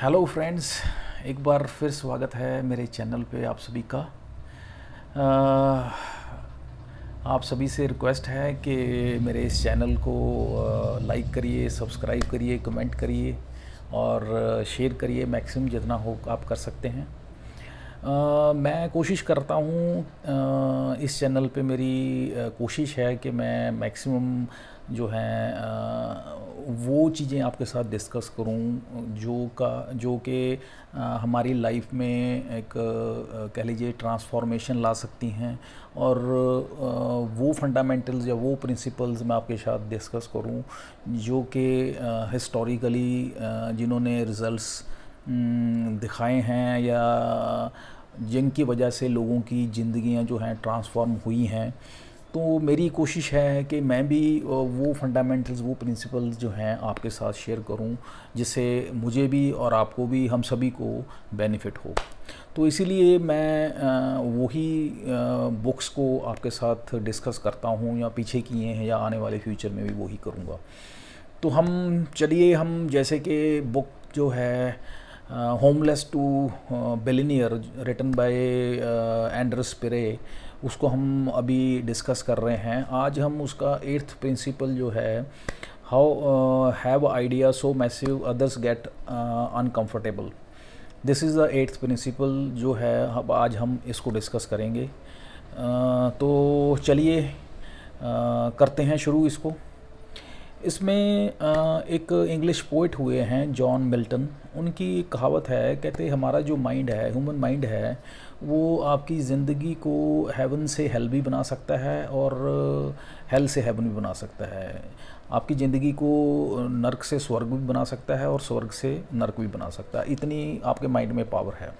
Hello friends, एक बार फिर स्वागत है मेरे चैनल पे आप सभी का। अ, आप सभी से रिक्वेस्ट है कि मेरे इस चैनल को लाइक करिए, सब्सक्राइब करिए, कमेंट करिए और शेयर करिए, मैक्सिमम जितना हो आप कर सकते हैं। मैं कोशिश करता हूँ, इस चैनल पे मेरी कोशिश है कि मैं मैक्सिमम जो है वो चीज़ें आपके साथ डिस्कस करूँ जो कि हमारी लाइफ में एक कह लीजिए ट्रांसफॉर्मेशन ला सकती हैं। और वो फंडामेंटल्स या वो प्रिंसिपल्स मैं आपके साथ डिस्कस करूँ जो कि हिस्टोरिकली जिन्होंने रिज़ल्ट्स दिखाए हैं या जिनकी वजह से लोगों की ज़िंदगियां जो हैं ट्रांसफॉर्म हुई हैं। तो मेरी कोशिश है कि मैं भी वो फंडामेंटल्स, वो प्रिंसिपल्स जो हैं आपके साथ शेयर करूं जिससे मुझे भी और आपको भी, हम सभी को बेनिफिट हो। तो इसीलिए मैं वही बुक्स को आपके साथ डिस्कस करता हूं, या पीछे किए हैं या आने वाले फ्यूचर में भी वही करूंगा। तो हम जैसे कि बुक जो है homeless to billionaire written by Andres Pira, उसको हम अभी डिस्कस कर रहे हैं। आज हम उसका 8th प्रिंसिपल जो है, how have idea so massive others get uncomfortable, this is the 8th principle जो है। अब आज हम इसको डिस्कस करेंगे। तो चलिए करते हैं शुरू इसको। इसमें एक इंग्लिश पोइट हुए हैं जॉन मिल्टन, उनकी कहावत है, कहते हमारा जो माइंड है, ह्यूमन माइंड है, वो आपकी ज़िंदगी को हेवन से हेल भी बना सकता है और हेल से हेवन भी बना सकता है। आपकी ज़िंदगी को नर्क से स्वर्ग भी बना सकता है और स्वर्ग से नर्क भी बना सकता है। इतनी आपके माइंड में पावर है।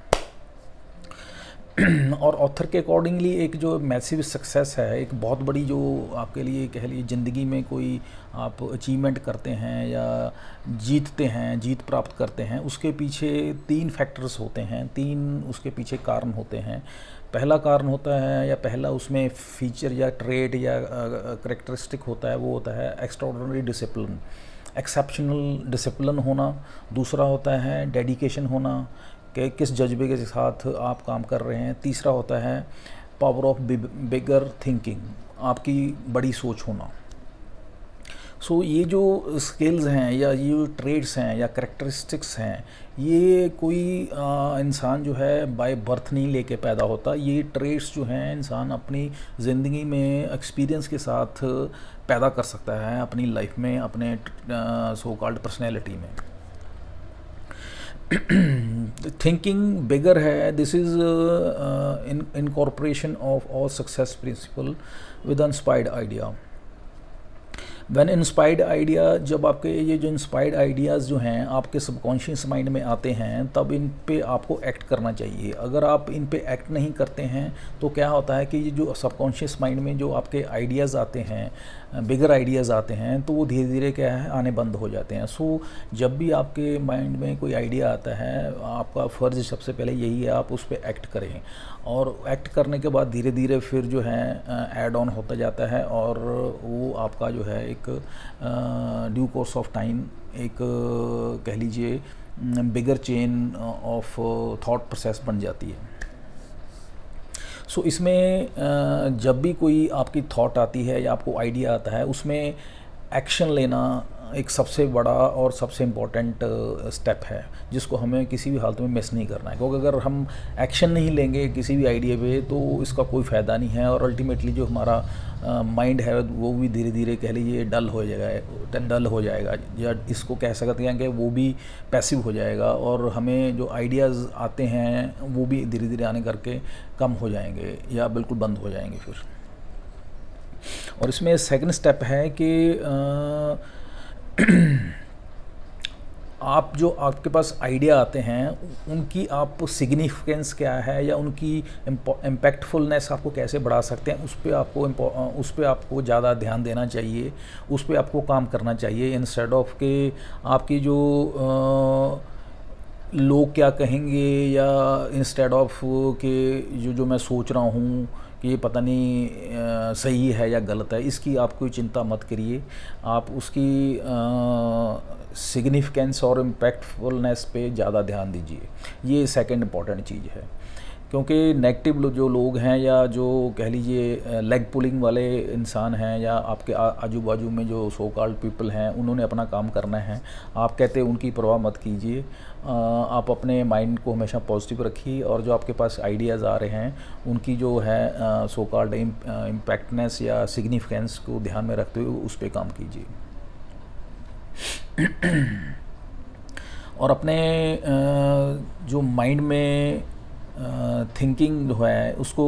और ऑथर के अकॉर्डिंगली एक जो मैसिव सक्सेस है, एक बहुत बड़ी जो आपके लिए कह लीजिए ज़िंदगी में कोई आप अचीवमेंट करते हैं या जीतते हैं, जीत प्राप्त करते हैं, उसके पीछे 3 फैक्टर्स होते हैं, 3 उसके पीछे कारण होते हैं। पहला कारण होता है या पहला उसमें फीचर या ट्रेट या करेक्टरिस्टिक होता है, वो होता है एक्स्ट्राऑर्डिनरी डिसिप्लिन, एक्सेप्शनल डिसिप्लिन होना। दूसरा होता है डेडिकेशन होना कि किस जज्बे के साथ आप काम कर रहे हैं। तीसरा होता है पावर ऑफ बिगर थिंकिंग, आपकी बड़ी सोच होना। सो ये जो स्किल्स हैं या ये जो ट्रेड्स हैं या करेक्टरिस्टिक्स हैं, ये कोई इंसान जो है बाय बर्थ नहीं लेके पैदा होता। ये ट्रेड्स जो हैं इंसान अपनी ज़िंदगी में एक्सपीरियंस के साथ पैदा कर सकता है अपनी लाइफ में, अपने सो कॉल्ड पर्सनैलिटी में। थिंकिंग बिगर है, this is incorporation of all success principle with inspired idea. When inspired idea, जब आपके ये जो इंस्पायर्ड आइडियाज़ जो हैं आपके सबकॉन्शियस माइंड में आते हैं, तब इन पे आपको एक्ट करना चाहिए। अगर आप इन पे एक्ट नहीं करते हैं तो क्या होता है कि ये जो सबकॉन्शियस माइंड में जो आपके आइडियाज़ आते हैं, बिगर आइडियाज़ आते हैं, तो वो धीरे धीरे क्या है आने बंद हो जाते हैं। सो जब भी आपके माइंड में कोई आइडिया आता है, आपका फ़र्ज़ सबसे पहले यही है आप उस पर एक्ट करें, और एक्ट करने के बाद धीरे धीरे फिर जो है ऐड ऑन होता जाता है, और वो आपका जो है एक ड्यू कोर्स ऑफ टाइम एक कह लीजिए बिगर चेन ऑफ थॉट प्रोसेस बन जाती है। सो इसमें जब भी कोई आपकी थॉट आती है या आपको आइडिया आता है, उसमें एक्शन लेना एक सबसे बड़ा और सबसे इम्पॉर्टेंट स्टेप है, जिसको हमें किसी भी हालत में मिस नहीं करना है। क्योंकि अगर हम एक्शन नहीं लेंगे किसी भी आइडिया पे तो इसका कोई फ़ायदा नहीं है, और अल्टीमेटली जो हमारा माइंड है वो भी धीरे धीरे कह लीजिए डल हो जाएगा, या इसको कह सकते हैं कि वो भी पैसिव हो जाएगा, और हमें जो आइडियाज़ आते हैं वो भी धीरे धीरे आने करके कम हो जाएंगे या बिल्कुल बंद हो जाएंगे फिर। और इसमें सेकंड स्टेप है कि आप जो आपके पास आइडिया आते हैं उनकी आप सिग्निफिकेंस क्या है या उनकी इम्पैक्टफुलनेस आपको कैसे बढ़ा सकते हैं, उस पे आपको ज़्यादा ध्यान देना चाहिए, उस पे आपको काम करना चाहिए, इंस्टेड ऑफ के आपकी जो लोग क्या कहेंगे, या इंस्टेड ऑफ के जो मैं सोच रहा हूँ कि ये पता नहीं सही है या गलत है, इसकी आप कोई चिंता मत करिए। आप उसकी सिग्निफिकेंस और इम्पैक्टफुलनेस पे ज़्यादा ध्यान दीजिए। ये सेकंड इम्पॉर्टेंट चीज़ है, क्योंकि नेगेटिव जो लोग हैं या जो कह लीजिए लेग पुलिंग वाले इंसान हैं या आपके आजू बाजू में जो सो कॉल्ड पीपल हैं, उन्होंने अपना काम करना है। आप कहते हैं उनकी परवाह मत कीजिए। आप अपने माइंड को हमेशा पॉजिटिव रखिए और जो आपके पास आइडियाज़ आ रहे हैं उनकी जो है सो कॉल्ड इम्पैक्टनेस या सिग्निफिकेंस को ध्यान में रखते हुए उस पर काम कीजिए। और अपने जो माइंड में थिंकिंग जो है उसको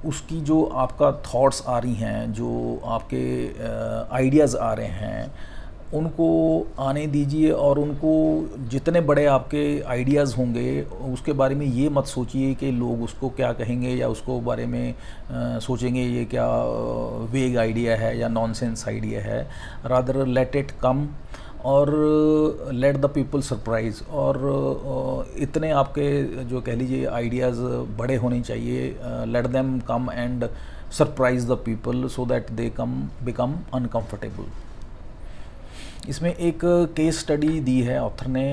उसकी जो आपका थॉट्स आ रही हैं, जो आपके आइडियाज़ आ रहे हैं, उनको आने दीजिए। और उनको जितने बड़े आपके आइडियाज़ होंगे उसके बारे में ये मत सोचिए कि लोग उसको क्या कहेंगे या उसको बारे में सोचेंगे ये क्या वेग आइडिया है या नॉनसेंस आइडिया है। रादर लेट इट कम और लेट द पीपल सरप्राइज। और इतने आपके जो कह लीजिए आइडियाज़ बड़े होने चाहिए, let them come and surprise the people so that they become uncomfortable. इसमें एक केस स्टडी दी है ऑथर ने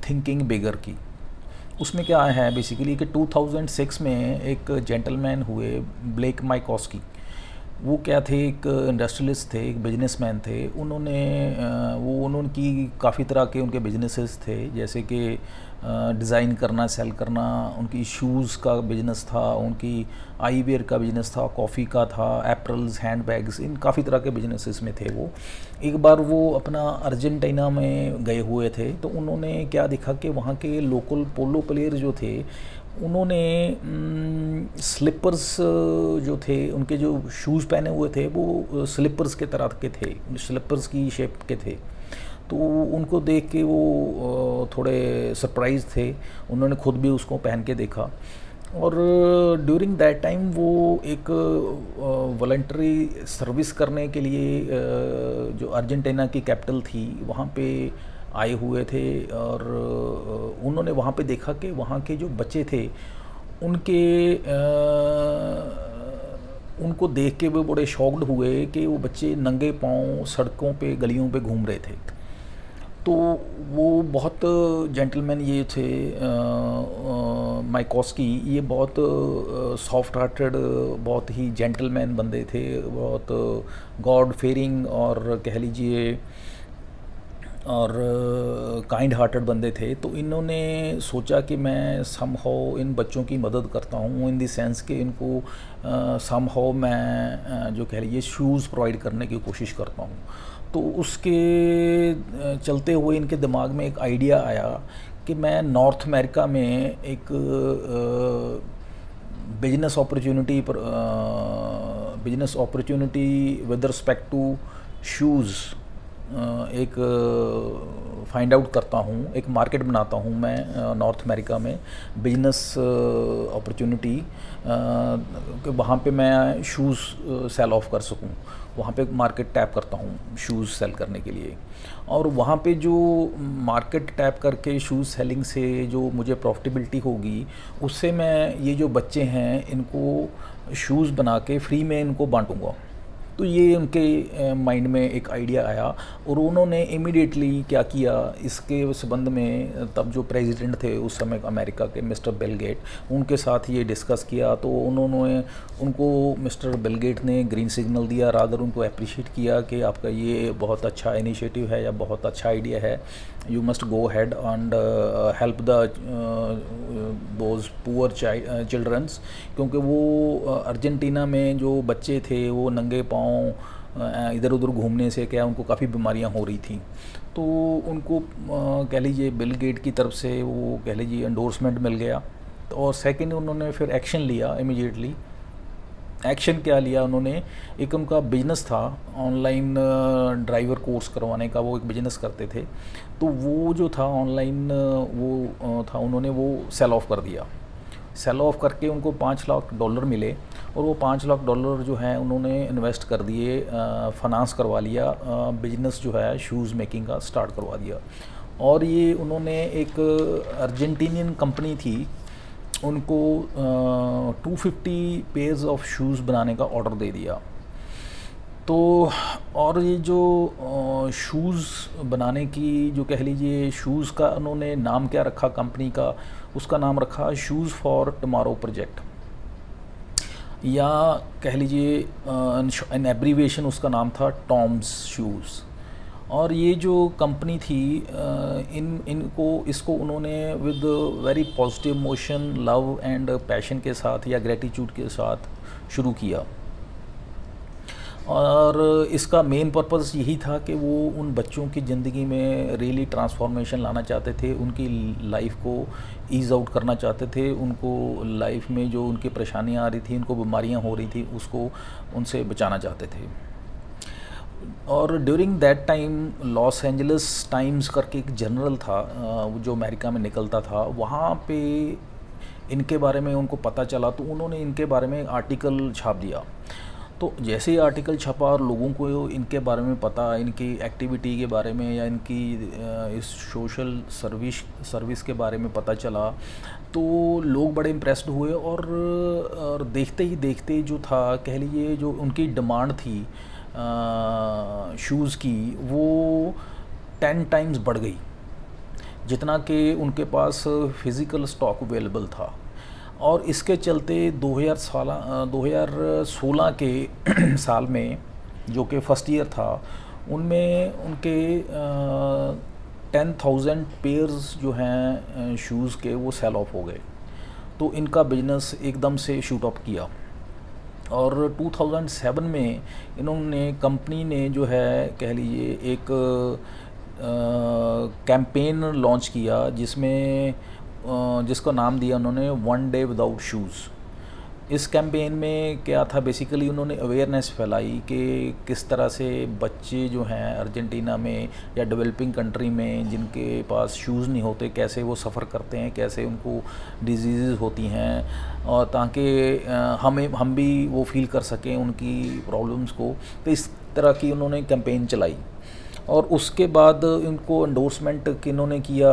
थिंकिंग बिगर की। उसमें क्या है बेसिकली कि 2006 में एक जेंटलमैन हुए ब्लेक माइकॉस्की। वो क्या थे, एक इंडस्ट्रियलिस्ट थे, एक बिजनेसमैन थे। उनकी काफ़ी तरह के उनके बिजनेसेस थे, जैसे कि डिज़ाइन करना, सेल करना, उनकी शूज़ का बिजनेस था, उनकी आईवेयर का बिजनेस था, कॉफ़ी का था, एप्रल्स, हैंडबैग्स, इन काफ़ी तरह के बिजनेसेस में थे वो। एक बार वो अपना अर्जेंटीना में गए हुए थे तो उन्होंने क्या देखा कि वहाँ के लोकल पोलो प्लेयर जो थे उन्होंने स्लीपर्स जो थे, उनके जो शूज़ पहने हुए थे वो स्लीपर्स के तरह के थे, स्लीपर्स की शेप के थे। तो उनको देख के वो थोड़े सरप्राइज़ थे। उन्होंने खुद भी उसको पहन के देखा और ड्यूरिंग दैट टाइम वो एक वॉलंटरी सर्विस करने के लिए जो अर्जेंटीना की कैपिटल थी वहाँ पे आए हुए थे। और उन्होंने वहाँ पे देखा कि वहाँ के जो बच्चे थे उनको देख के वो बड़े शॉक्ड हुए कि वो बच्चे नंगे पाँव सड़कों पे, गलियों पे घूम रहे थे। तो वो बहुत जेंटलमैन ये थे माइकॉस्की, ये बहुत सॉफ्ट हार्टेड, बहुत ही जेंटलमैन बंदे थे, बहुत गॉड फेयरिंग और कह लीजिए और काइंड हार्टेड बंदे थे। तो इन्होंने सोचा कि मैं समहाउ इन बच्चों की मदद करता हूँ, इन द सेंस कि इनको समहाउ मैं जो कह लीजिए शूज़ प्रोवाइड करने की कोशिश करता हूँ। तो उसके चलते हुए इनके दिमाग में एक आइडिया आया कि मैं नॉर्थ अमेरिका में एक business opportunity with respect to shoes एक फाइंड आउट करता हूँ, एक मार्केट बनाता हूँ मैं नॉर्थ अमेरिका में बिजनेस अपॉर्चुनिटी कि वहाँ पे मैं शूज़ सेल ऑफ कर सकूँ। वहाँ पे मार्केट टैप करता हूँ शूज़ सेल करने के लिए। और वहाँ पे जो मार्केट टैप करके शूज़ सेलिंग से जो मुझे प्रॉफिटेबिलिटी होगी उससे मैं ये जो बच्चे हैं इनको शूज़ बना के फ्री में इनको बांटूँगा। तो ये उनके माइंड में एक आइडिया आया और उन्होंने इमीडिएटली क्या किया इसके संबंध में, तब जो प्रेसिडेंट थे उस समय अमेरिका के मिस्टर बिल गेट, उनके साथ ये डिस्कस किया। तो उनको मिस्टर बिल गेट ने ग्रीन सिग्नल दिया, रादर उनको अप्रिशिएट किया कि आपका ये बहुत अच्छा इनिशिएटिव है या बहुत अच्छा आइडिया है, you must go ahead and help the those poor childrens. क्योंकि वो अर्जेंटीना में जो बच्चे थे वो नंगे पाँव इधर उधर घूमने से क्या उनको काफ़ी बीमारियां हो रही थी। तो उनको कह लीजिए बिल गेट की तरफ से वो कह लीजिए एंडोर्समेंट मिल गया। और सेकंड उन्होंने फिर एक्शन लिया इमीडिएटली। एक्शन क्या लिया उन्होंने, एक उनका बिजनेस था ऑनलाइन ड्राइवर कोर्स करवाने का, वो एक बिजनेस करते थे। तो वो जो था ऑनलाइन वो था, उन्होंने वो सेल ऑफ कर दिया। सेल ऑफ करके उनको $5 लाख मिले और वो $5 लाख जो हैं उन्होंने इन्वेस्ट कर दिए, फाइनेंस करवा लिया, बिजनेस जो है शूज़ मेकिंग का स्टार्ट करवा दिया। और ये उन्होंने एक अर्जेंटीनियन कंपनी थी उनको 250 पेयर्स ऑफ शूज़ बनाने का ऑर्डर दे दिया। तो और ये जो शूज़ बनाने की जो कह लीजिए शूज़ का उन्होंने नाम क्या रखा कंपनी का, उसका नाम रखा शूज़ फॉर टुमारो प्रोजेक्ट, या कह लीजिए एन एब्रीविएशन उसका नाम था टॉम्स शूज़। और ये जो कंपनी थी इसको उन्होंने with very positive motion, love and passion के साथ या ग्रेटिट्यूड के साथ शुरू किया। और इसका मेन पर्पस यही था कि वो उन बच्चों की ज़िंदगी में रियली ट्रांसफॉर्मेशन लाना चाहते थे, उनकी लाइफ को ईज़ आउट करना चाहते थे, उनको लाइफ में जो उनकी परेशानियां आ रही थी, उनको बीमारियां हो रही थी, उसको उनसे बचाना चाहते थे। और during that time Los Angeles times करके एक जर्नल था जो अमेरिका में निकलता था, वहाँ पे इनके बारे में उनको पता चला, तो उन्होंने इनके बारे में आर्टिकल छाप दिया। तो जैसे ही आर्टिकल छपा और लोगों को इनके बारे में पता, इनकी एक्टिविटी के बारे में या इनकी इस सोशल सर्विस के बारे में पता चला, तो लोग बड़े इम्प्रेस्ड हुए। और देखते ही देखते जो था कह लीजिए जो उनकी डिमांड थी शूज़ की, वो 10 टाइम्स बढ़ गई, जितना कि उनके पास फिज़िकल स्टॉक अवेलेबल था। और इसके चलते 2016 के साल में जो कि फर्स्ट ईयर था, उनमें उनके 10,000 पेयर्स जो हैं शूज़ के वो सेल ऑफ हो गए। तो इनका बिजनेस एकदम से शूट अप किया। और 2007 में इन्होंने कंपनी ने जो है कह लीजिए एक कैंपेन लॉन्च किया, जिसका नाम दिया उन्होंने वन डे विदाउट शूज़। इस कैंपेन में क्या था, बेसिकली उन्होंने अवेयरनेस फैलाई कि किस तरह से बच्चे जो हैं अर्जेंटीना में या डेवलपिंग कंट्री में जिनके पास शूज़ नहीं होते, कैसे वो सफ़र करते हैं, कैसे उनको डिजीज़ होती हैं, और ताकि हम भी वो फील कर सकें उनकी प्रॉब्लम्स को। तो इस तरह की उन्होंने कैंपेन चलाई। और उसके बाद इनको एंडोर्समेंट किन्होंने किया,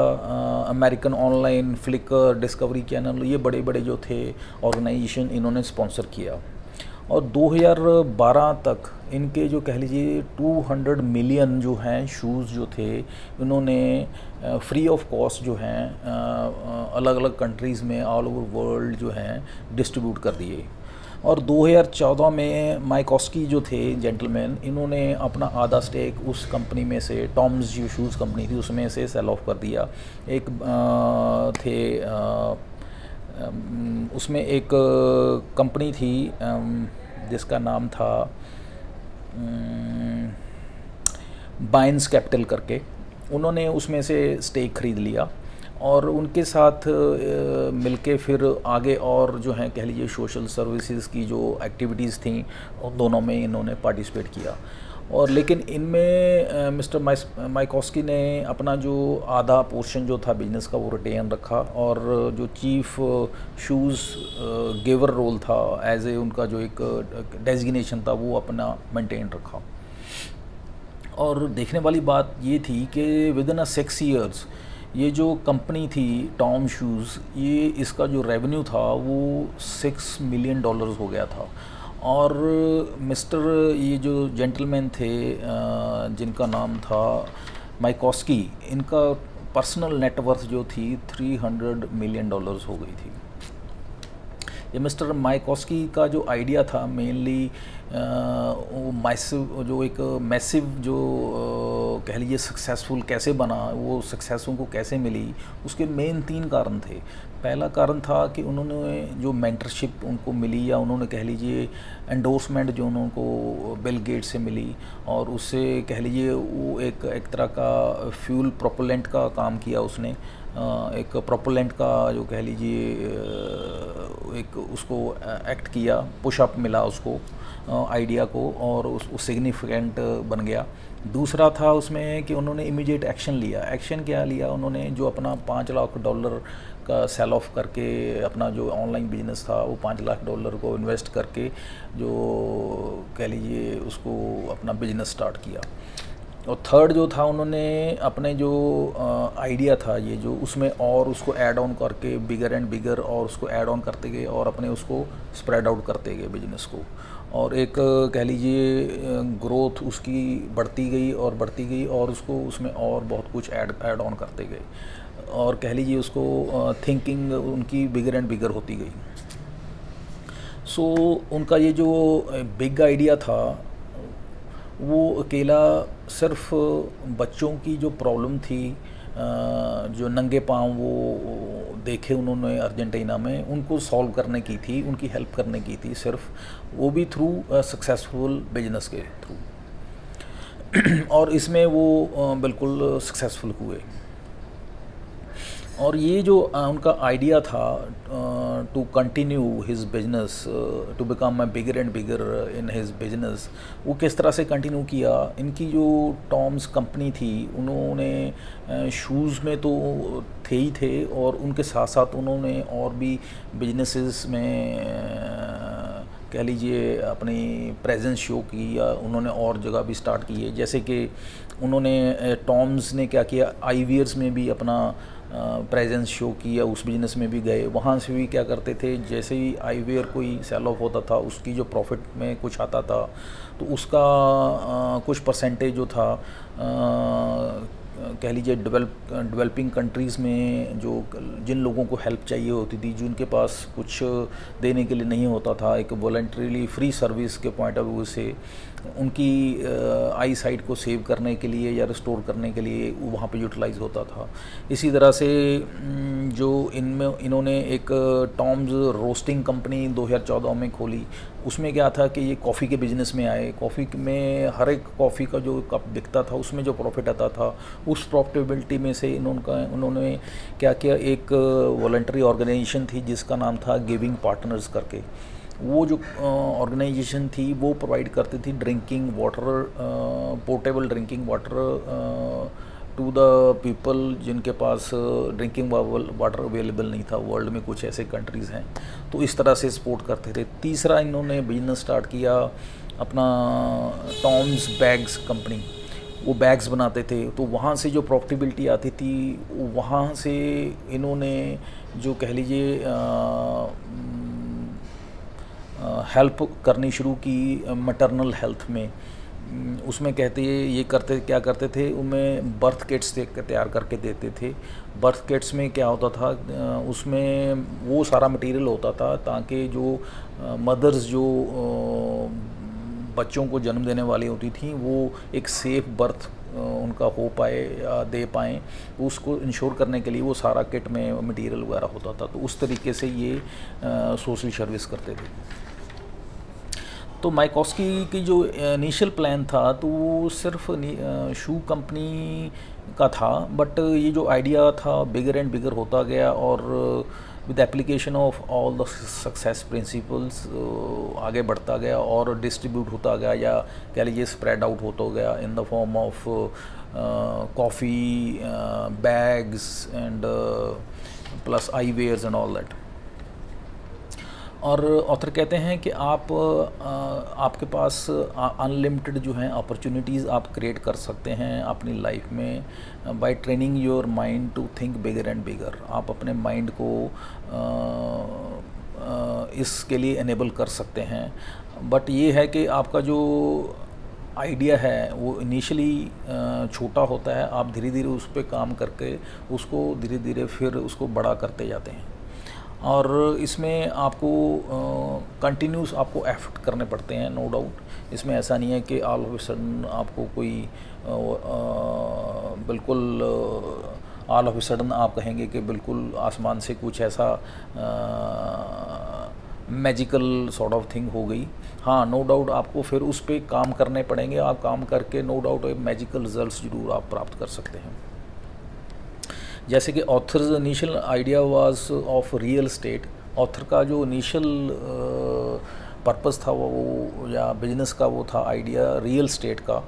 American online, Flickr, Discovery channel, ये बड़े बड़े जो थे ऑर्गेनाइजेशन इन्होंने स्पॉन्सर किया। और 2012 तक इनके जो कह लीजिए 200 मिलियन जो हैं शूज़ जो थे, इन्होंने फ्री ऑफ कॉस्ट जो हैं अलग अलग कंट्रीज़ में ऑल ओवर वर्ल्ड जो हैं डिस्ट्रीब्यूट कर दिए। और 2014 में माइकोस्की जो थे जेंटलमैन, इन्होंने अपना आधा स्टेक उस कंपनी में से, टॉम्स जो शूज़ कंपनी थी उसमें से सेल ऑफ कर दिया। एक उसमें एक कंपनी थी जिसका नाम था बाइंस कैपिटल करके, उन्होंने उसमें से स्टेक खरीद लिया। और उनके साथ मिलके फिर आगे और जो हैं कह लीजिए सोशल सर्विसेज की जो एक्टिविटीज़ थी, उन दोनों में इन्होंने पार्टिसिपेट किया। और लेकिन इनमें मिस्टर माइकोस्की ने अपना जो आधा पोर्शन जो था बिजनेस का वो रिटेन रखा, और जो चीफ शूज़ गिवर रोल था एज ए उनका जो एक डेजिग्नेशन था वो अपना मेंटेन रखा। और देखने वाली बात ये थी कि विद इन अ 6 ईयर्स ये जो कंपनी थी टॉम शूज़, ये इसका जो रेवेन्यू था वो $6 मिलियन हो गया था। और ये जो जेंटलमैन थे जिनका नाम था माइकोस्की, इनका पर्सनल नेटवर्थ जो थी $300 मिलियन हो गई थी। ये मिस्टर माइकोस्की का जो आइडिया था मेनली वो मैसिव जो कह लीजिए सक्सेसफुल कैसे बना, वो सक्सेस उनको कैसे मिली, उसके मेन 3 कारण थे। पहला कारण था कि उन्होंने जो मेंटरशिप उनको मिली, या उन्होंने कह लीजिए एंडोर्समेंट जो उनको बिल गेट से मिली, और उससे कह लीजिए वो एक तरह का फ्यूल प्रोपेलेंट का काम किया उसने, एक प्रोपेलेंट का जो कह लीजिए एक उसको एक्ट किया, पुशअप मिला उसको आइडिया को, और उस सिग्निफिकेंट बन गया। दूसरा था उसमें कि उन्होंने इमीडिएट एक्शन लिया। एक्शन क्या लिया उन्होंने, जो अपना $5 लाख का सेल ऑफ करके अपना जो ऑनलाइन बिजनेस था वो $5 लाख को इन्वेस्ट करके जो कह लीजिए उसको अपना बिजनेस स्टार्ट किया। और थर्ड जो था, उन्होंने अपने जो आइडिया था ये जो, उसमें और उसको ऐड ऑन करके बिगर एंड बिगर, और उसको ऐड ऑन करते गए और अपने उसको स्प्रेड आउट करते गए बिजनेस को, और एक कह लीजिए ग्रोथ उसकी बढ़ती गई और बढ़ती गई, और उसको उसमें और बहुत कुछ ऐड ऑन करते गए, और कह लीजिए उसको थिंकिंग उनकी बिगर एंड बिगर होती गई। सो उनका ये जो बिग आइडिया था, वो अकेला सिर्फ बच्चों की जो प्रॉब्लम थी, जो नंगे पाँव वो देखे उन्होंने अर्जेंटीना में, उनको सॉल्व करने की थी, उनकी हेल्प करने की थी सिर्फ, वो भी थ्रू सक्सेसफुल बिजनेस के थ्रू। और इसमें वो बिल्कुल सक्सेसफुल हुए। और ये जो उनका आइडिया था to continue his business, to become a bigger and bigger in his business, वो किस तरह से कंटिन्यू किया। इनकी जो टॉम्स कंपनी थी, उन्होंने शूज़ में तो थे ही थे, और उनके साथ साथ उन्होंने और भी बिजनेसेस में कह लीजिए अपनी प्रेजेंस शो की, या उन्होंने और जगह भी स्टार्ट की है। जैसे कि उन्होंने टॉम्स ने क्या किया, आईवियर्स में भी अपना प्रेजेंस शो किया, उस बिज़नेस में भी गए। वहाँ से भी क्या करते थे, जैसे ही आईवेयर कोई सेल ऑफ होता था, उसकी जो प्रॉफिट में कुछ आता था, तो उसका कुछ परसेंटेज जो था, कह लीजिए डेवलपिंग कंट्रीज़ में जो जिन लोगों को हेल्प चाहिए होती थी, जिनके पास कुछ देने के लिए नहीं होता था, एक वॉलंटरीली फ्री सर्विस के पॉइंट ऑफ व्यू से उनकी आई साइट को सेव करने के लिए या रिस्टोर करने के लिए वहाँ पे यूटिलाइज होता था। इसी तरह से जो इन्होंने एक टॉम्स रोस्टिंग कंपनी 2014 में खोली। उसमें क्या था कि ये कॉफ़ी के बिज़नेस में आए। कॉफ़ी में हर एक कॉफ़ी का जो कप बिकता था, उसमें जो प्रॉफिट आता था, उस प्रॉफिटेबिलिटी में से उन्होंने क्या किया, एक वॉलंटरी ऑर्गेनाइजेशन थी जिसका नाम था गिविंग पार्टनर्स करके। वो जो ऑर्गेनाइजेशन थी वो प्रोवाइड करती थी drinking water, portable drinking water to the people जिनके पास ड्रिंकिंग वाटर अवेलेबल नहीं था। वर्ल्ड में कुछ ऐसे कंट्रीज़ हैं, तो इस तरह से सपोर्ट करते थे। तीसरा, इन्होंने बिजनेस स्टार्ट किया अपना टॉम्स बैग्स कंपनी। वो बैग्स बनाते थे, तो वहाँ से जो प्रॉफिटेबिलिटी आती थी, वहाँ से इन्होंने जो कह लीजिए हेल्प करनी शुरू की मैटरनल हेल्थ में। उसमें कहते ये करते क्या करते थे, उनमें बर्थ किट्स तैयार करके देते थे। बर्थ किट्स में क्या होता था, उसमें वो सारा मटेरियल होता था ताकि जो मदर्स जो बच्चों को जन्म देने वाली होती थी, वो एक सेफ़ बर्थ उनका हो पाए या दे पाएँ, उसको इंश्योर करने के लिए वो सारा किट में मटेरियल वगैरह होता था। तो उस तरीके से ये सोशल सर्विस करते थे। तो माइकोस्की की जो इनिशियल प्लान था, तो वो सिर्फ शू कंपनी का था, बट ये जो आइडिया था बिगर एंड बिगर होता गया, और with application of all the success principles आगे बढ़ता गया और डिस्ट्रीब्यूट होता गया, या कह लीजिए स्प्रेड आउट होता गया in the form of coffee bags and plus eye wears and all that. और ऑथर कहते हैं कि आपके पास अनलिमिटेड जो हैं अपॉर्चुनिटीज़ आप क्रिएट कर सकते हैं अपनी लाइफ में, by training your mind to think bigger and bigger. आप अपने माइंड को इसके लिए एनेबल कर सकते हैं। बट ये है कि आपका जो आइडिया है वो इनिशियली छोटा होता है, आप धीरे धीरे उस पर काम करके उसको धीरे धीरे फिर उसको बड़ा करते जाते हैं। और इसमें आपको कंटिन्यूस आपको एफर्ट करने पड़ते हैं, नो डाउट। इसमें ऐसा नहीं है कि ऑल ऑफ अ सडन आपको कोई बिल्कुल ऑल ऑफ अ सडन आप कहेंगे कि बिल्कुल आसमान से कुछ ऐसा मैजिकल सॉर्ट ऑफ थिंग हो गई। हाँ, नो डाउट आपको फिर उस पर काम करने पड़ेंगे। आप काम करके नो डाउट मैजिकल रिजल्ट्स जरूर आप प्राप्त कर सकते हैं। जैसे कि authors initial idea was of real estate. Author का जो इनिशियल पर्पस था वो या बिजनेस का वो था आइडिया रियल स्टेट का,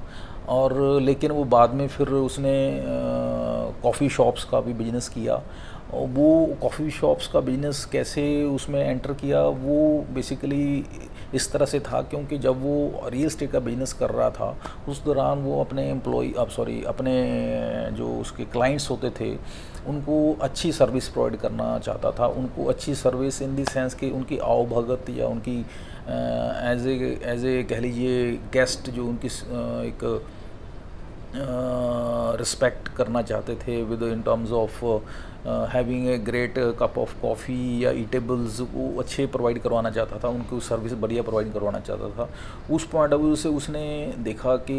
और लेकिन वो बाद में फिर उसने कॉफ़ी शॉप्स का भी बिजनेस किया। और वो कॉफ़ी शॉप्स का बिजनेस कैसे उसमें एंटर किया, वो बेसिकली इस तरह से था क्योंकि जब वो रियल एस्टेट का बिजनेस कर रहा था उस दौरान वो अपने अपने जो उसके क्लाइंट्स होते थे उनको अच्छी सर्विस प्रोवाइड करना चाहता था। उनको अच्छी सर्विस इन दी सेंस कि उनकी आवभगत या उनकी एज ए कह लीजिए गेस्ट जो उनकी एक रिस्पेक्ट करना चाहते थे with in terms of having a great cup of coffee या ईटेबल्स वो अच्छे प्रोवाइड करवाना चाहता था, उनको सर्विस बढ़िया प्रोवाइड करवाना चाहता था। उस पॉइंट ऑफ व्यू से उसने देखा कि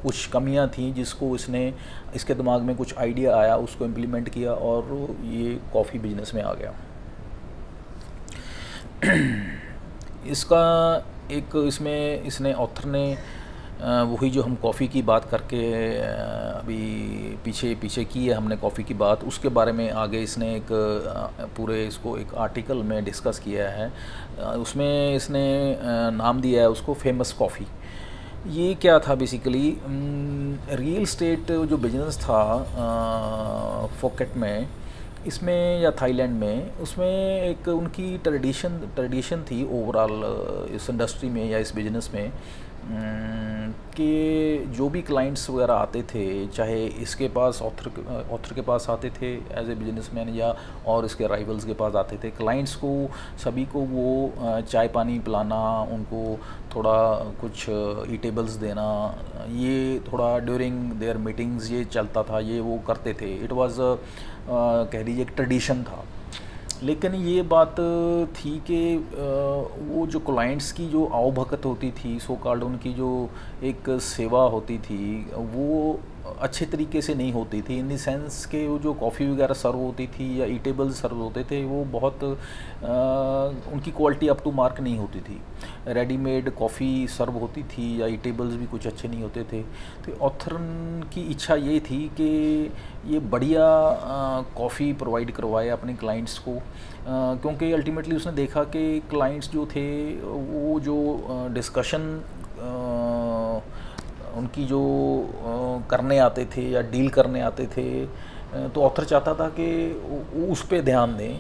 कुछ कमियां थी जिसको उसने इसके दिमाग में कुछ आइडिया आया, उसको इम्प्लीमेंट किया और ये कॉफ़ी बिजनेस में आ गया। इसका एक इसमें इसने ऑथर ने वही जो हम कॉफ़ी की बात करके अभी पीछे की है हमने कॉफ़ी की बात, उसके बारे में आगे इसने एक पूरे इसको एक आर्टिकल में डिस्कस किया है। उसमें इसने नाम दिया है उसको फेमस कॉफ़ी। ये क्या था बेसिकली, रियल एस्टेट जो बिजनेस था फोकेट में इसमें या थाईलैंड में, उसमें एक उनकी ट्रेडिशन थी ओवरऑल इस इंडस्ट्री में या इस बिज़नेस में कि जो भी क्लाइंट्स वगैरह आते थे, चाहे इसके पास ऑथर के पास आते थे एज ए बिजनेसमैन या और इसके राइवल्स के पास आते थे, क्लाइंट्स को सभी को वो चाय पानी पिलाना, उनको थोड़ा कुछ ईटेबल्स देना, ये थोड़ा ड्यूरिंग देयर मीटिंग्स ये चलता था, ये वो करते थे। इट वाज कह लीजिए एक ट्रेडिशन था। लेकिन ये बात थी कि वो जो क्लाइंट्स की जो आवभगत होती थी, सो कॉल्ड उनकी जो एक सेवा होती थी, वो अच्छे तरीके से नहीं होती थी इन द सेंस के वो जो कॉफ़ी वगैरह सर्व होती थी या ईटेबल्स सर्व होते थे वो बहुत उनकी क्वालिटी अप टू मार्क नहीं होती थी। रेडीमेड कॉफ़ी सर्व होती थी या ईटेबल्स भी कुछ अच्छे नहीं होते थे। तो ऑथर की इच्छा ये थी कि ये बढ़िया कॉफ़ी प्रोवाइड करवाए अपने क्लाइंट्स को, क्योंकि अल्टीमेटली उसने देखा कि क्लाइंट्स जो थे वो जो डिस्कशन उनकी जो करने आते थे या डील करने आते थे, तो ऑथर चाहता था कि उस पे ध्यान दें,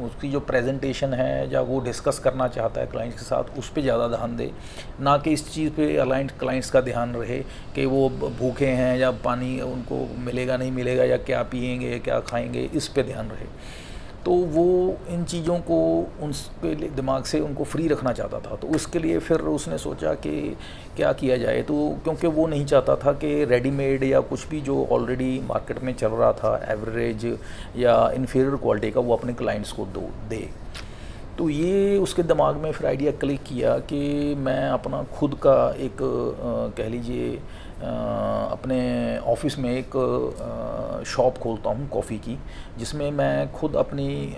उसकी जो प्रेजेंटेशन है या वो डिस्कस करना चाहता है क्लाइंट्स के साथ उस पे ज़्यादा ध्यान दे, ना कि इस चीज़ पे अलाइंड क्लाइंट्स का ध्यान रहे कि वो भूखे हैं या पानी उनको मिलेगा नहीं मिलेगा या क्या पिएंगे क्या खाएंगे, इस पे ध्यान रहे। तो वो इन चीज़ों को उनके दिमाग से उनको फ्री रखना चाहता था। तो उसके लिए फिर उसने सोचा कि क्या किया जाए, तो क्योंकि वो नहीं चाहता था कि रेडीमेड या कुछ भी जो ऑलरेडी मार्केट में चल रहा था एवरेज या इन्फीरियर क्वालिटी का वो अपने क्लाइंट्स को दे। तो ये उसके दिमाग में फिर आइडिया क्लिक किया कि मैं अपना खुद का एक कह लीजिए अपने ऑफिस में एक शॉप खोलता हूँ कॉफ़ी की, जिसमें मैं खुद अपनी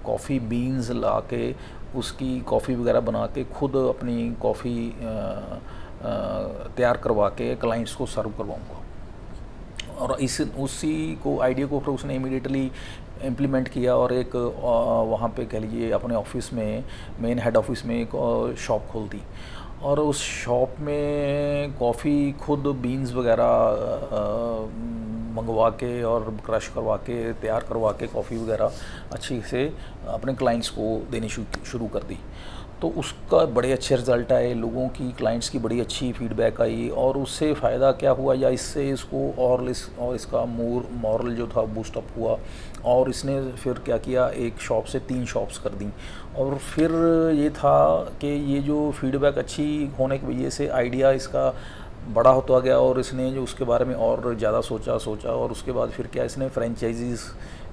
कॉफ़ी बीन्स ला के उसकी कॉफ़ी वगैरह बना के खुद अपनी कॉफ़ी तैयार करवा के क्लाइंट्स को सर्व करवाऊँगा। और उसी को आइडिया को फिर उसने इमीडिएटली इम्प्लीमेंट किया और एक वहाँ पे कह लीजिए अपने ऑफिस में मेन हेड ऑफिस में एक शॉप खोल दी और उस शॉप में कॉफ़ी खुद बीन्स वगैरह मंगवा के और क्रश करवा के तैयार करवा के कॉफ़ी वगैरह अच्छी से अपने क्लाइंट्स को देनी शुरू कर दी। तो उसका बड़े अच्छे रिज़ल्ट आए, लोगों की क्लाइंट्स की बड़ी अच्छी फीडबैक आई और उससे फ़ायदा क्या हुआ या इससे इसको और इसका मॉरल जो था बूस्टअप हुआ और इसने फिर क्या किया, एक शॉप से 3 शॉप्स कर दी। और फिर ये था कि ये जो फीडबैक अच्छी होने की वजह से आइडिया इसका बड़ा होता गया और इसने जो उसके बारे में और ज़्यादा सोचा और उसके बाद फिर क्या इसने फ्रेंचाइजीज़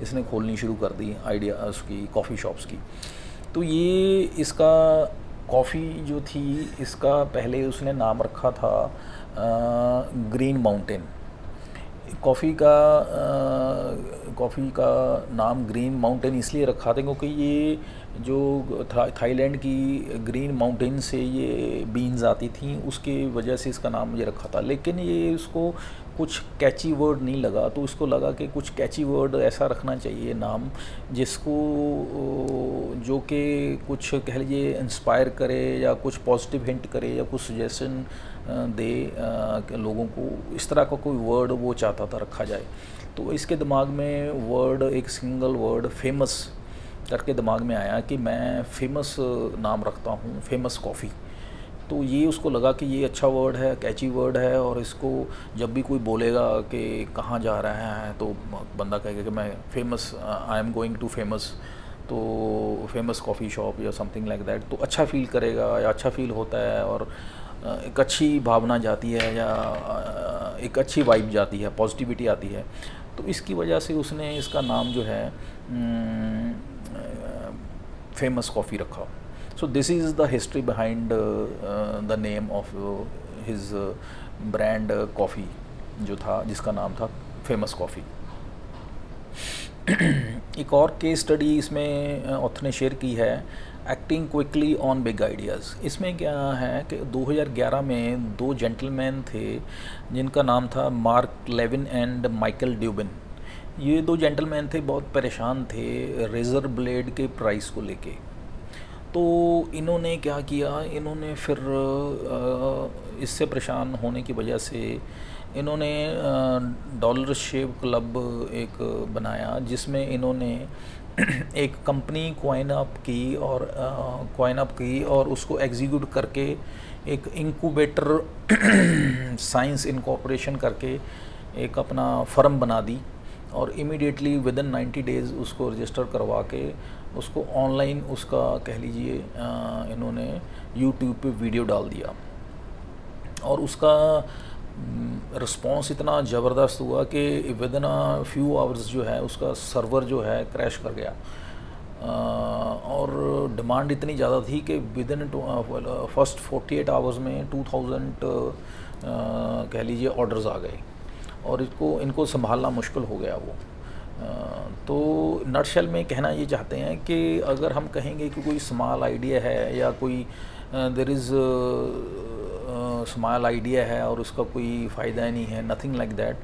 इसने खोलनी शुरू कर दी आइडिया उसकी कॉफ़ी शॉप्स की। तो ये इसका कॉफ़ी जो थी इसका पहले उसने नाम रखा था ग्रीन माउंटेन। कॉफ़ी का नाम ग्रीन माउंटेन इसलिए रखा था क्योंकि ये जो थाईलैंड की ग्रीन माउंटेन से ये बीन्स आती थी, उसकी वजह से इसका नाम ये रखा था। लेकिन ये उसको कुछ कैची वर्ड नहीं लगा, तो उसको लगा कि कुछ कैची वर्ड ऐसा रखना चाहिए नाम जिसको जो कि कुछ कह लीजिए इंस्पायर करे या कुछ पॉजिटिव हिंट करे या कुछ सजेशन दे लोगों को। इस तरह का कोई वर्ड वो चाहता था रखा जाए। तो इसके दिमाग में वर्ड एक सिंगल वर्ड फेमस करके दिमाग में आया कि मैं फेमस नाम रखता हूँ, फेमस कॉफ़ी। तो ये उसको लगा कि ये अच्छा वर्ड है, कैची वर्ड है, और इसको जब भी कोई बोलेगा कि कहाँ जा रहा है तो बंदा कहेगा कि मैं famous, I am going to famous, तो फेमस कॉफ़ी शॉप या समथिंग लाइक दैट, तो अच्छा फील करेगा या अच्छा फील होता है, और एक अच्छी भावना जाती है या एक अच्छी वाइब जाती है, पॉजिटिविटी आती है। तो इसकी वजह से उसने इसका नाम जो है फेमस कॉफ़ी रखा। सो this is the history behind the name of his brand coffee जो था, जिसका नाम था फेमस कॉफ़ी। एक और केस स्टडी इसमें ऑथर ने शेयर की है, acting quickly on big ideas. इसमें क्या है कि 2011 में दो जेंटलमैन थे जिनका नाम था मार्क लेविन एंड माइकल ड्यूबिन। ये दो जेंटलमैन थे, बहुत परेशान थे रेज़र ब्लेड के प्राइस को लेके। तो इन्होंने क्या किया, इन्होंने फिर इससे परेशान होने की वजह से इन्होंने डॉलर शेव क्लब एक बनाया, जिसमें इन्होंने एक कंपनी कॉइन अप की और उसको एग्जीक्यूट करके एक इंक्यूबेटर साइंस इनकॉर्पोरेशन करके एक अपना फर्म बना दी, और इमीडिएटली विद इन 90 डेज़ उसको रजिस्टर करवा के उसको ऑनलाइन उसका कह लीजिए इन्होंने यूट्यूब पे वीडियो डाल दिया, और उसका रिस्पॉन्स इतना ज़बरदस्त हुआ कि with in a few hours जो है उसका सर्वर जो है क्रैश कर गया, और डिमांड इतनी ज़्यादा थी कि विद इन फर्स्ट 48 आवर्स में 2000 कह लीजिए ऑर्डर्स आ गए, और इनको संभालना मुश्किल हो गया वो। तो नटशेल में कहना ये चाहते हैं कि अगर हम कहेंगे कि कोई स्मॉल आइडिया है या कोई देयर इज़ स्मॉल आइडिया है और उसका कोई फ़ायदा नहीं है, nothing like that,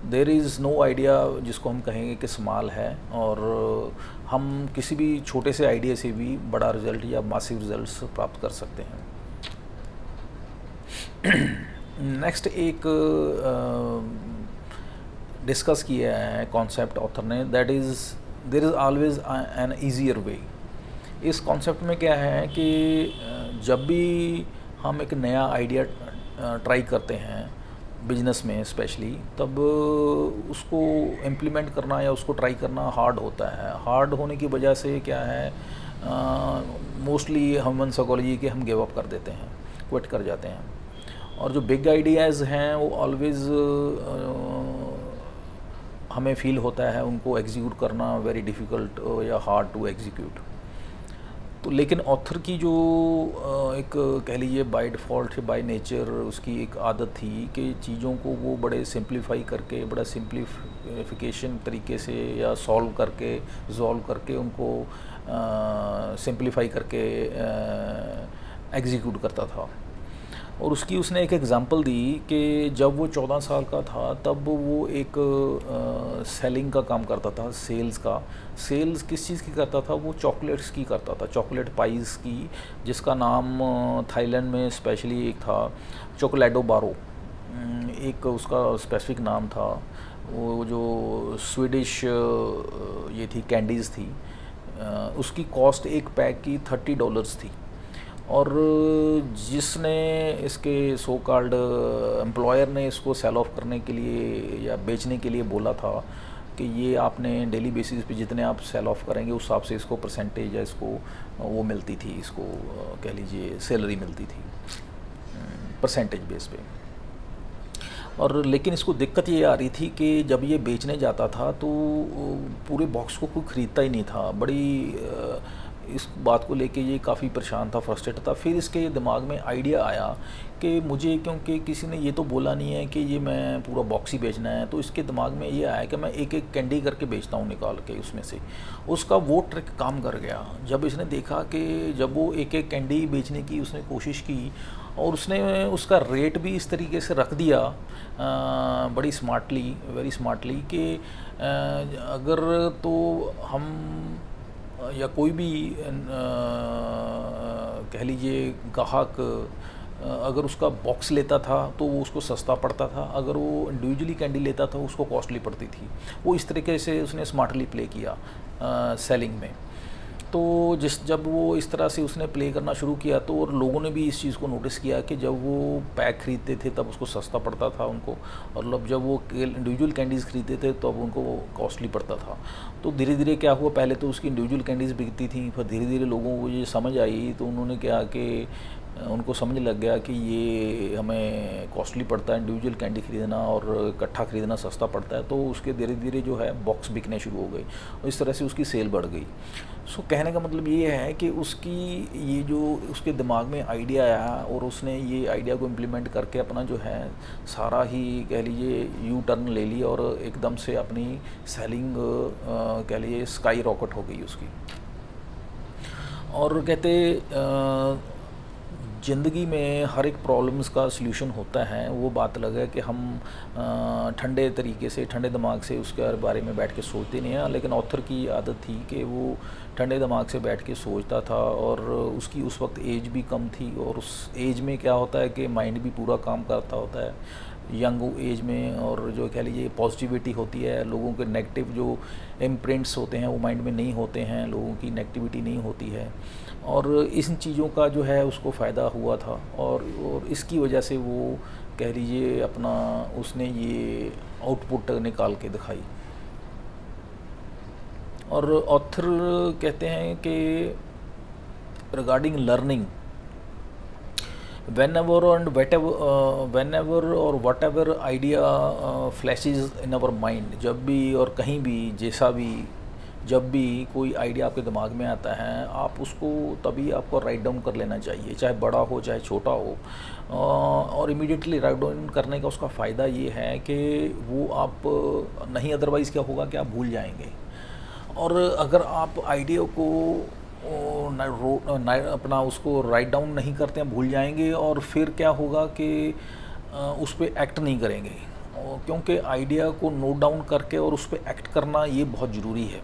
there is no idea जिसको हम कहेंगे कि स्मॉल है, और हम किसी भी छोटे से आइडिया से भी बड़ा रिज़ल्ट या मासिव रिज़ल्ट्स प्राप्त कर सकते हैं। नेक्स्ट एक डिस्कस किया है कॉन्सेप्ट ऑथर ने, that is there is always an easier way. इस कॉन्सेप्ट में क्या है कि जब भी हम एक नया आइडिया ट्राई करते हैं बिजनेस में स्पेशली, तब उसको इम्प्लीमेंट करना या उसको ट्राई करना हार्ड होता है। हार्ड होने की वजह से क्या है, मोस्टली ह्यूमन साइकोलॉजी के हम गिव अप कर देते हैं, क्विट कर जाते हैं, और जो बिग आइडियाज़ हैं वो ऑलवेज़ हमें फील होता है उनको एग्जीक्यूट करना वेरी डिफ़िकल्ट या हार्ड टू एग्जीक्यूट। तो लेकिन ऑथर की जो एक कह लीजिए बाय डिफ़ॉल्ट बाय नेचर उसकी एक आदत थी कि चीज़ों को वो बड़े सिंप्लीफाई करके, बड़ा सिंप्लीफिकेशन तरीके से या रिज़ॉल्व करके उनको सिंप्लीफाई करके एग्जीक्यूट करता था। और उसकी उसने एक एग्ज़ाम्पल दी कि जब वो 14 साल का था तब वो एक सेलिंग का काम करता था, सेल्स का। सेल्स किस चीज़ की करता था? वो चॉकलेट्स की करता था, चॉकलेट पाइज़ की, जिसका नाम थाईलैंड में स्पेशली एक था चॉकलेडो बारो, एक उसका स्पेसिफिक नाम था। वो जो स्वीडिश ये थी कैंडीज़ थी, उसकी कॉस्ट एक पैक की $30 थी, और जिसने इसके सो कॉल्ड एम्प्लॉयर ने इसको सेल ऑफ करने के लिए या बेचने के लिए बोला था कि ये आपने डेली बेसिस पे जितने आप सेल ऑफ करेंगे उस हिसाब से इसको परसेंटेज या इसको वो मिलती थी, इसको कह लीजिए सैलरी मिलती थी परसेंटेज बेस पे। और लेकिन इसको दिक्कत ये आ रही थी कि जब ये बेचने जाता था तो पूरे बॉक्स को कोई ख़रीदता ही नहीं था। बड़ी इस बात को लेके ये काफ़ी परेशान था, फ्रस्ट्रेट था। फिर इसके दिमाग में आइडिया आया कि मुझे, क्योंकि किसी ने ये तो बोला नहीं है कि ये मैं पूरा बॉक्स ही बेचना है, तो इसके दिमाग में ये आया कि मैं एक एक कैंडी करके बेचता हूँ निकाल के उसमें से। उसका वो ट्रिक काम कर गया। जब इसने देखा कि जब वो एक एक कैंडी बेचने की उसने कोशिश की और उसने उसका रेट भी इस तरीके से रख दिया बड़ी स्मार्टली, वेरी स्मार्टली, कि अगर तो हम या कोई भी कह लीजिए ग्राहक अगर उसका बॉक्स लेता था तो वो उसको सस्ता पड़ता था, अगर वो इंडिविजुअली कैंडी लेता था उसको कॉस्टली पड़ती थी। वो इस तरीके से उसने स्मार्टली प्ले किया सेलिंग में। तो जब वो इस तरह से उसने प्ले करना शुरू किया तो और लोगों ने भी इस चीज़ को नोटिस किया कि जब वो पैक ख़रीदते थे तब उसको सस्ता पड़ता था उनको, और जब वो इंडिविजुअल कैंडीज़ खरीदते थे तो अब उनको वो कॉस्टली पड़ता था। तो धीरे धीरे क्या हुआ, पहले तो उसकी इंडिविजुअल कैंडीज़ बिकती थी, फिर धीरे धीरे लोगों को ये समझ आई तो उन्होंने क्या कि उनको समझ लग गया कि ये हमें कॉस्टली पड़ता है इंडिविजुअल कैंडी ख़रीदना और इकट्ठा ख़रीदना सस्ता पड़ता है। तो उसके धीरे धीरे जो है बॉक्स बिकने शुरू हो गई और इस तरह से उसकी सेल बढ़ गई। सो कहने का मतलब ये है कि उसकी ये जो उसके दिमाग में आइडिया आया और उसने ये आइडिया को इम्प्लीमेंट करके अपना जो है सारा ही कह लीजिए यू टर्न ले लिया और एकदम से अपनी सेलिंग कह लीजिए स्काई रॉकेट हो गई उसकी। और कहते ज़िंदगी में हर एक प्रॉब्लम्स का सल्यूशन होता है। वो बात अलग है कि हम ठंडे तरीके से ठंडे दिमाग से उसके बारे में बैठ के सोचते नहीं हैं, लेकिन ऑथर की आदत थी कि वो ठंडे दिमाग से बैठ के सोचता था और उसकी उस वक्त एज भी कम थी और उस एज में क्या होता है कि माइंड भी पूरा काम करता होता है यंग एज में, और जो कह लीजिए पॉजिटिविटी होती है, लोगों के नेगेटिव जो इम्प्रिंट्स होते हैं वो माइंड में नहीं होते हैं, लोगों की नेगेटिविटी नहीं होती है, और इन चीज़ों का जो है उसको फ़ायदा हुआ था और इसकी वजह से वो कह लीजिए अपना उसने ये आउटपुट निकाल के दिखाई। और ऑथर कहते हैं कि regarding learning, whenever or whatever idea flashes in our mind, जब भी और कहीं भी जैसा भी जब भी कोई आइडिया आपके दिमाग में आता है आप उसको तभी आपको राइट डाउन कर लेना चाहिए, चाहे बड़ा हो चाहे छोटा हो। और इमीडिएटली राइट डाउन करने का उसका फ़ायदा ये है कि वो आप नहीं, अदरवाइज़ क्या होगा कि आप भूल जाएंगे। और अगर आप आइडिया को अपना उसको राइट डाउन नहीं करते हैं, भूल जाएंगे और फिर क्या होगा कि उस पर एक्ट नहीं करेंगे, क्योंकि आइडिया को नोट डाउन करके और उस पर एक्ट करना ये बहुत ज़रूरी है।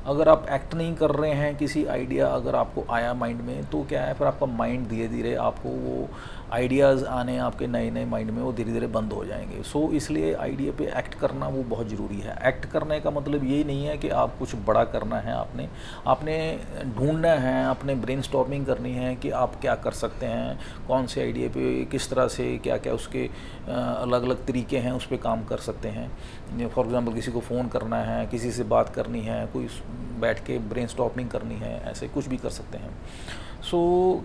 अगर आप एक्ट नहीं कर रहे हैं किसी आइडिया अगर आपको आया माइंड में तो क्या है, फिर आपका माइंड धीरे धीरे आपको वो आइडियाज़ आने आपके नए नए माइंड में वो धीरे धीरे बंद हो जाएंगे। सो इसलिए आइडिया पे एक्ट करना वो बहुत ज़रूरी है। एक्ट करने का मतलब यही नहीं है कि आप कुछ बड़ा करना है, आपने ढूंढना है, आपने ब्रेनस्टॉर्मिंग करनी है कि आप क्या कर सकते हैं, कौन से आइडिया पे किस तरह से क्या क्या उसके अलग अलग तरीके हैं उस पर काम कर सकते हैं। फॉर एग्ज़ाम्पल किसी को फ़ोन करना है, किसी से बात करनी है, कोई बैठ के ब्रेनस्टॉर्मिंग करनी है, ऐसे कुछ भी कर सकते हैं। सो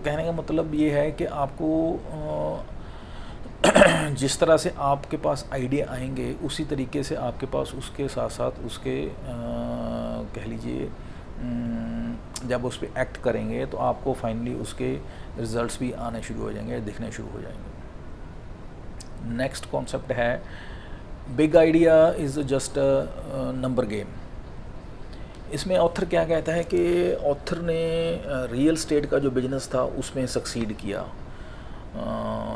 कहने का मतलब ये है कि आपको जिस तरह से आपके पास आइडिया आएंगे उसी तरीके से आपके पास उसके साथ साथ उसके कह लीजिए जब उस पर एक्ट करेंगे तो आपको फाइनली उसके रिज़ल्ट्स भी आने शुरू हो जाएंगे, दिखने शुरू हो जाएंगे। नेक्स्ट कॉन्सेप्ट है big idea is just a number game. इसमें ऑथर क्या कहता है कि ऑथर ने रियल एस्टेट का जो बिज़नेस था उसमें सक्सीड किया,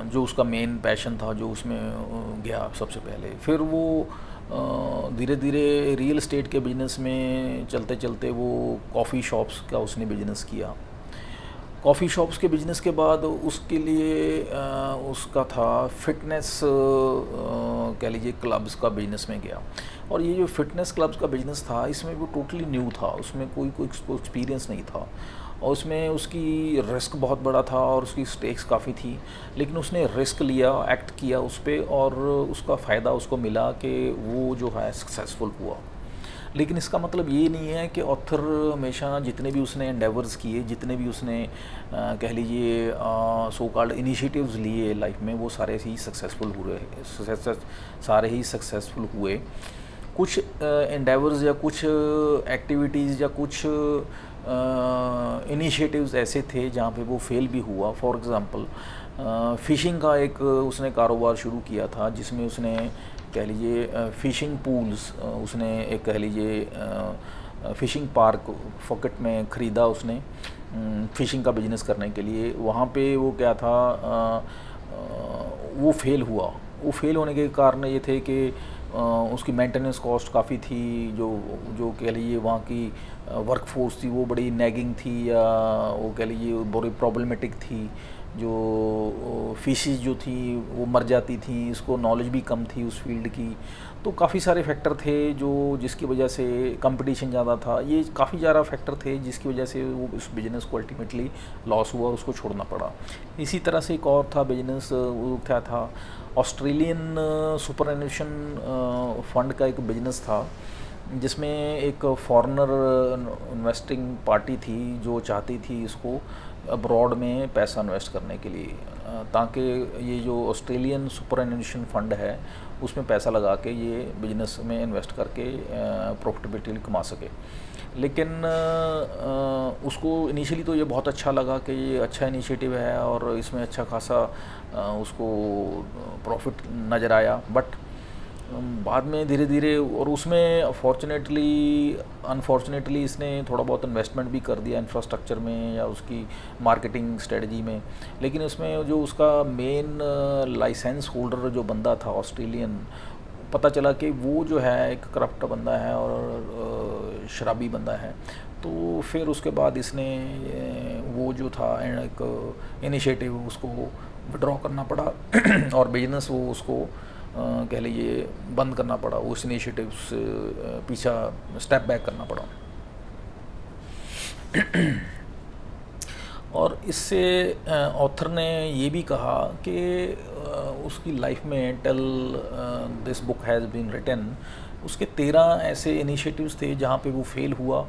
जो उसका मेन पैशन था जो उसमें गया सबसे पहले। फिर वो धीरे धीरे रियल एस्टेट के बिज़नेस में चलते चलते वो कॉफ़ी शॉप्स का उसने बिज़नेस किया। कॉफ़ी शॉप्स के बिज़नेस के बाद उसके लिए उसका था फिटनेस कह लीजिए क्लब्स का बिज़नेस में गया। और ये जो फिटनेस क्लब्स का बिज़नेस था इसमें वो टोटली न्यू था, उसमें कोई एक्सपीरियंस नहीं था और उसमें उसकी रिस्क बहुत बड़ा था और उसकी स्टेक्स काफ़ी थी, लेकिन उसने रिस्क लिया, एक्ट किया उस पर और उसका फ़ायदा उसको मिला कि वो जो है सक्सेसफुल हुआ। लेकिन इसका मतलब ये नहीं है कि ऑथर हमेशा जितने भी उसने एंडेवर्स किए, जितने भी उसने कह लीजिए सो कॉल्ड इनिशिएटिव्स लिए लाइफ में वो सारे ही सक्सेसफुल हुए। कुछ एंडेवर्स या कुछ एक्टिविटीज़ या कुछ इनिशिएटिव्स ऐसे थे जहाँ पे वो फेल भी हुआ। फॉर एग्ज़ाम्पल फ़िशिंग का एक उसने कारोबार शुरू किया था जिसमें उसने कह लीजिए फ़िशिंग पूल्स उसने एक कह लीजिए फ़िशिंग पार्क फॉकेट में ख़रीदा उसने फ़िशिंग का बिज़नेस करने के लिए। वहाँ पे वो क्या था वो फेल हुआ। वो फेल होने के कारण ये थे कि उसकी मेंटेनेंस कॉस्ट काफ़ी थी, जो कह लीजिए वहाँ की वर्कफोर्स थी वो बड़ी नैगिंग थी या वो कह लीजिए बड़ी प्रॉब्लमेटिक थी। जो फिशेस जो थी वो मर जाती थी, इसको नॉलेज भी कम थी उस फील्ड की। तो काफ़ी सारे फैक्टर थे जो जिसकी वजह से कंपटीशन ज़्यादा था, ये काफ़ी ज़्यादा फैक्टर थे जिसकी वजह से वो उस बिज़नेस को अल्टीमेटली लॉस हुआ और उसको छोड़ना पड़ा। इसी तरह से एक और था बिज़नेस, वो क्या था, ऑस्ट्रेलियन सुपरएन्यूएशन फंड का एक बिज़नेस था जिसमें एक फॉरेनर इन्वेस्टिंग पार्टी थी जो चाहती थी इसको अब्रॉड में पैसा इन्वेस्ट करने के लिए, ताकि ये जो ऑस्ट्रेलियन सुपरएन्यूएशन फंड है उसमें पैसा लगा के ये बिजनेस में इन्वेस्ट करके प्रॉफिटेबिलिटी कमा सके। लेकिन उसको इनिशियली तो ये बहुत अच्छा लगा कि ये अच्छा इनिशिएटिव है और इसमें अच्छा खासा उसको प्रॉफिट नज़र आया, बट बाद में धीरे धीरे, और उसमें अनफॉर्चुनेटली इसने थोड़ा बहुत इन्वेस्टमेंट भी कर दिया इंफ्रास्ट्रक्चर में या उसकी मार्केटिंग स्ट्रेटजी में। लेकिन उसमें जो उसका मेन लाइसेंस होल्डर जो बंदा था ऑस्ट्रेलियन, पता चला कि वो जो है एक करप्ट बंदा है और शराबी बंदा है। तो फिर उसके बाद इसने वो जो था एक इनिशिएटिव उसको विड्रॉ करना पड़ा और बिजनेस वो उसको कह लीजिए बंद करना पड़ा, उस इनिशिएटिव से पीछा स्टेप बैक करना पड़ा। और इससे ऑथर ने ये भी कहा कि उसकी लाइफ में till this book has been written उसके 13 ऐसे इनिशिएटिव्स थे जहाँ पे वो फेल हुआ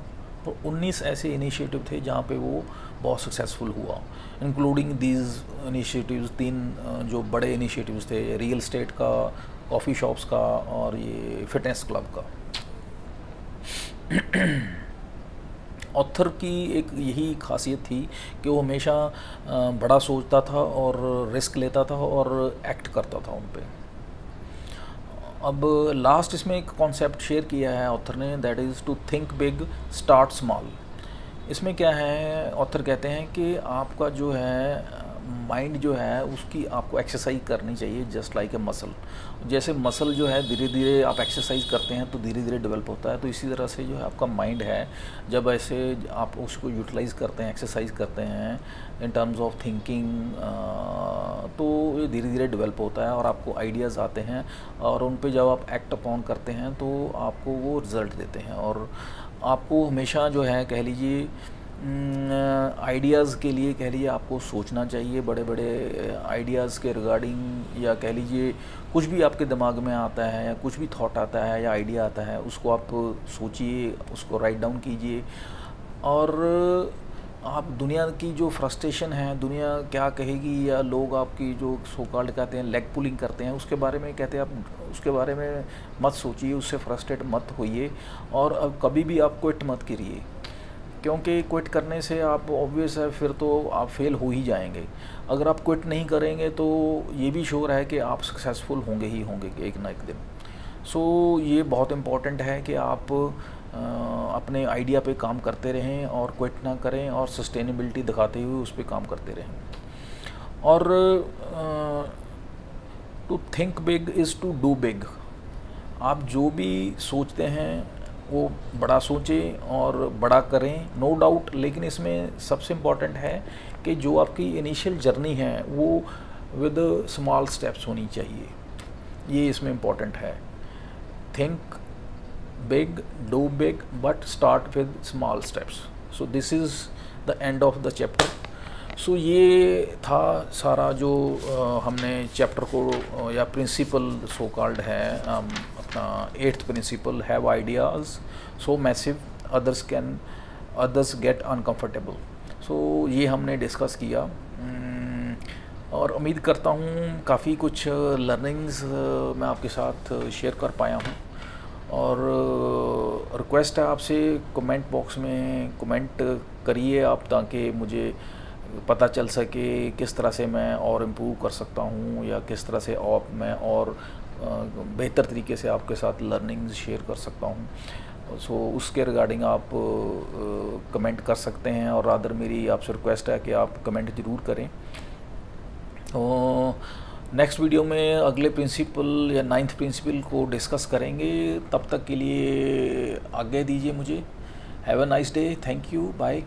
और 19 ऐसे इनिशिएटिव थे जहाँ पे वो बहुत सक्सेसफुल हुआ, इंक्लूडिंग दीज इनिशिएटिव्स। 3 जो बड़े इनिशिएटिव्स थे, रियल एस्टेट का, कॉफ़ी शॉप्स का और ये फिटनेस क्लब का। ऑथर की एक यही खासियत थी कि वो हमेशा बड़ा सोचता था और रिस्क लेता था और एक्ट करता था उन पे। अब लास्ट इसमें एक कॉन्सेप्ट शेयर किया है ऑथर ने, that is to think big start small. इसमें क्या है, ऑथर कहते हैं कि आपका जो है माइंड जो है उसकी आपको एक्सरसाइज करनी चाहिए, जस्ट लाइक ए मसल। जैसे मसल जो है धीरे धीरे आप एक्सरसाइज करते हैं तो धीरे धीरे डेवलप होता है, तो इसी तरह से जो है आपका माइंड है, जब ऐसे आप उसको यूटिलाइज करते हैं, एक्सरसाइज करते हैं इन टर्म्स ऑफ थिंकिंग, तो ये धीरे धीरे डेवलप होता है और आपको आइडियाज़ आते हैं और उन पे जब आप एक्ट अपॉन करते हैं तो आपको वो रिज़ल्ट देते हैं। और आपको हमेशा जो है कह लीजिए आइडियाज़ के लिए कह लीजिए आपको सोचना चाहिए, बड़े बड़े आइडियाज़ के रिगार्डिंग, या कह लीजिए कुछ भी आपके दिमाग में आता है या कुछ भी थॉट आता है या आइडिया आता है उसको आप सोचिए, उसको राइट डाउन कीजिए। और आप दुनिया की जो फ्रस्ट्रेशन है, दुनिया क्या कहेगी या लोग आपकी जो सो कॉल्ड कहते हैं लेग पुलिंग करते हैं, उसके बारे में कहते हैं आप उसके बारे में मत सोचिए, उससे फ्रस्ट्रेट मत होइए और अब कभी भी आप क्विट मत करिए, क्योंकि क्विट करने से आप ऑब्वियस है फिर तो आप फेल हो ही जाएंगे। अगर आप क्विट नहीं करेंगे तो ये भी श्योर है कि आप सक्सेसफुल होंगे ही होंगे एक ना एक दिन। सो ये बहुत इम्पॉर्टेंट है कि आप अपने आइडिया पे काम करते रहें और क्विट ना करें और सस्टेनेबिलिटी दिखाते हुए उस पर काम करते रहें। और to think big is to do big. आप जो भी सोचते हैं वो बड़ा सोचें और बड़ा करें, नो डाउट। लेकिन इसमें सबसे इम्पॉर्टेंट है कि जो आपकी इनिशियल जर्नी है वो विद स्मॉल स्टेप्स होनी चाहिए, ये इसमें इम्पॉर्टेंट है। Think big, do big, but start with small steps. So this is the end of the chapter. So ये था सारा जो हमने चैप्टर को या प्रिंसिपल सो कॉल्ड है अपना 8th principle, have ideas so massive others get uncomfortable. So ये हमने डिस्कस किया और उम्मीद करता हूँ काफ़ी कुछ लर्निंग्स मैं आपके साथ शेयर कर पाया हूँ। और रिक्वेस्ट है आपसे, कमेंट बॉक्स में कमेंट करिए आप, ताकि मुझे पता चल सके किस तरह से मैं और इम्प्रूव कर सकता हूँ या किस तरह से और मैं और बेहतर तरीके से आपके साथ लर्निंग्स शेयर कर सकता हूँ। सो उसके रिगार्डिंग आप कमेंट कर सकते हैं और रादर मेरी आपसे रिक्वेस्ट है कि आप कमेंट ज़रूर करें। तो नेक्स्ट वीडियो में अगले प्रिंसिपल या 9th प्रिंसिपल को डिस्कस करेंगे। तब तक के लिए आज्ञा दीजिए मुझे। Have a nice day, thank you, bye.